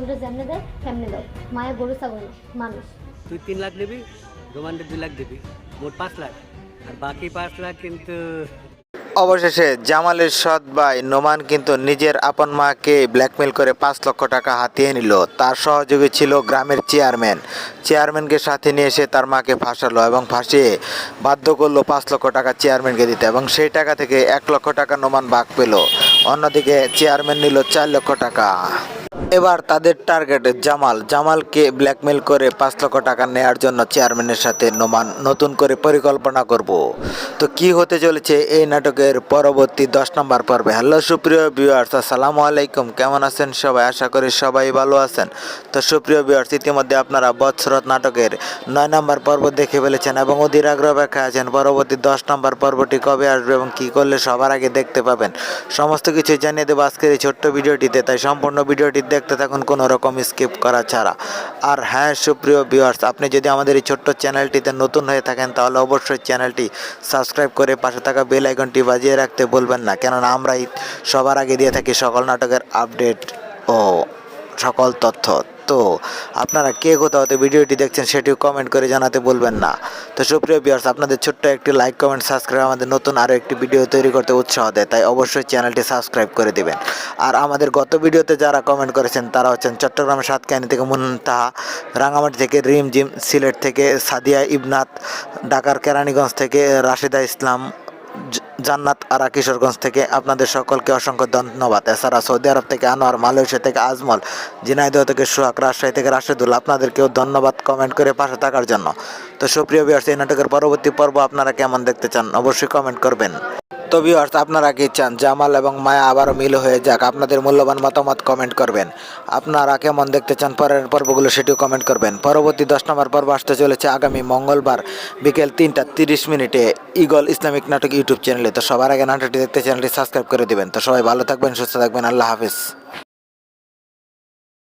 ছাগলটা যেমনি দেয় তেমনি দাও। মায়া গরু ছাগল না, মানুষ। তুই 3 লাখ দিবি, রোমানকে 2 লাখ দিবি, মোট 5 লাখ। আর বাকি 5 লাখ কিন্তু অবশেষে জামালের সৎ ভাই নোমান কিন্তু নিজের আপন মাকে ব্ল্যাকমেল করে 5 লক্ষ টাকা হাতিয়ে নিল। তার সহযোগী ছিল গ্রামের চেয়ারম্যানকে সাথে নিয়ে এসে তার মাকে ফাঁসালো এবং ফাঁসিয়ে বাধ্য করলো 5 লক্ষ টাকা চেয়ারম্যানকে দিতে, এবং সেই টাকা থেকে 1 লক্ষ টাকা নোমান ভাগ পেল। অন্যদিকে চেয়ারম্যান নিল 4 লক্ষ টাকা। এবার তাদের টার্গেট জামালকে ব্ল্যাকমেল করে 5 লক্ষ টাকা নেয়ার জন্য চেয়ারম্যানের সাথে নোমান নতুন করে পরিকল্পনা করব। তো কি হতে চলেছে এই নাটকের পরবর্তী 10 নম্বর পর্বে। হ্যালো সুপ্রিয় ভিউয়ার্স, আসসালামু আলাইকুম। কেমন আছেন সবাই? আশা করি সবাই ভালো আছেন। তো সুপ্রিয় ভিউয়ার্স, ইতিমধ্যে আপনারা বৎসরত নাটকের 9 নম্বর পর্ব দেখে ফেলেছেন এবং অধীর আগ্রহ অপেক্ষায় আছেন পরবর্তী 10 নম্বর পর্বটি কবে আসবে এবং কী করলে সবার আগে দেখতে পাবেন। সমস্ত কিছু জানিয়ে দেবো আজকের এই ছোট্ট ভিডিওটিতে, তাই সম্পূর্ণ ভিডিওটি দেখতে থাকুন কোনো রকম স্কিপ করা ছাড়া। আর হ্যাঁ সুপ্রিয় ভিউয়ার্স, আপনি যদি আমাদের এই ছোট্ট চ্যানেলটিতে নতুন হয়ে থাকেন তাহলে অবশ্যই চ্যানেলটি সাবস্ক্রাইব করে পাশে থাকা বেল আইকনটি বাজিয়ে রাখতে বলবেন না, কেননা আমরাই সবার আগে দিয়ে থাকি সকল নাটকের আপডেট ও সকল তথ্য। তো আপনারা কে কোথাও ভিডিওটি দেখছেন সেটিও কমেন্ট করে জানাতে বলবেন না। তো সুপ্রিয় ভিউয়ার্স, আপনাদের ছোট্ট একটি লাইক কমেন্ট সাবস্ক্রাইব আমাদের নতুন আরও একটি ভিডিও তৈরি করতে উৎসাহ দেয়, তাই অবশ্যই চ্যানেলটি সাবস্ক্রাইব করে দিবেন। আর আমাদের গত ভিডিওতে যারা কমেন্ট করেছেন তারা হচ্ছেন চট্টগ্রামের সাতকাহিনী থেকে মুনতাহা, রাঙামাটি থেকে রিমঝিম, সিলেট থেকে সাদিয়া ইবনাত, ঢাকার কেরানীগঞ্জ থেকে রাশেদা ইসলাম, জান্নাত আরা কিশোরগঞ্জ থেকে আপনাদের সকলকে অসংখ্য ধন্যবাদ। এছাড়া সৌদি আরব থেকে আনোয়ার, মালয়েশিয়া থেকে আজমল, ঝিনাইদহ থেকে সোহাগ, রাজশাহী থেকে রাশেদুল, আপনাদেরকেও ধন্যবাদ কমেন্ট করে পাশে থাকার জন্য। তো সুপ্রিয় ভিউয়ার্স, এই নাটকের পরবর্তী পর্ব আপনারা কেমন দেখতে চান অবশ্যই কমেন্ট করবেন। তো ভিউয়ার্স, আপনারা কি চান জামাল এবং মায়া আবারও মিল হয়ে যাক? আপনাদের মূল্যবান মতামত কমেন্ট করবেন। আপনারা কেমন দেখতে চান পরের পর্বগুলো সেটিও কমেন্ট করবেন। পরবর্তী 10 নম্বর পর্ব আসতে চলেছে আগামী মঙ্গলবার বিকেল 3টা 30 মিনিটে ইগল ইসলামিক নাটক ইউটিউব চ্যানেলে। তো সবার আগে নাটকটি দেখতে চ্যানেলটি সাবস্ক্রাইব করে দিবেন। তো সবাই ভালো থাকবেন, সুস্থ থাকবেন, আল্লাহ হাফিজ।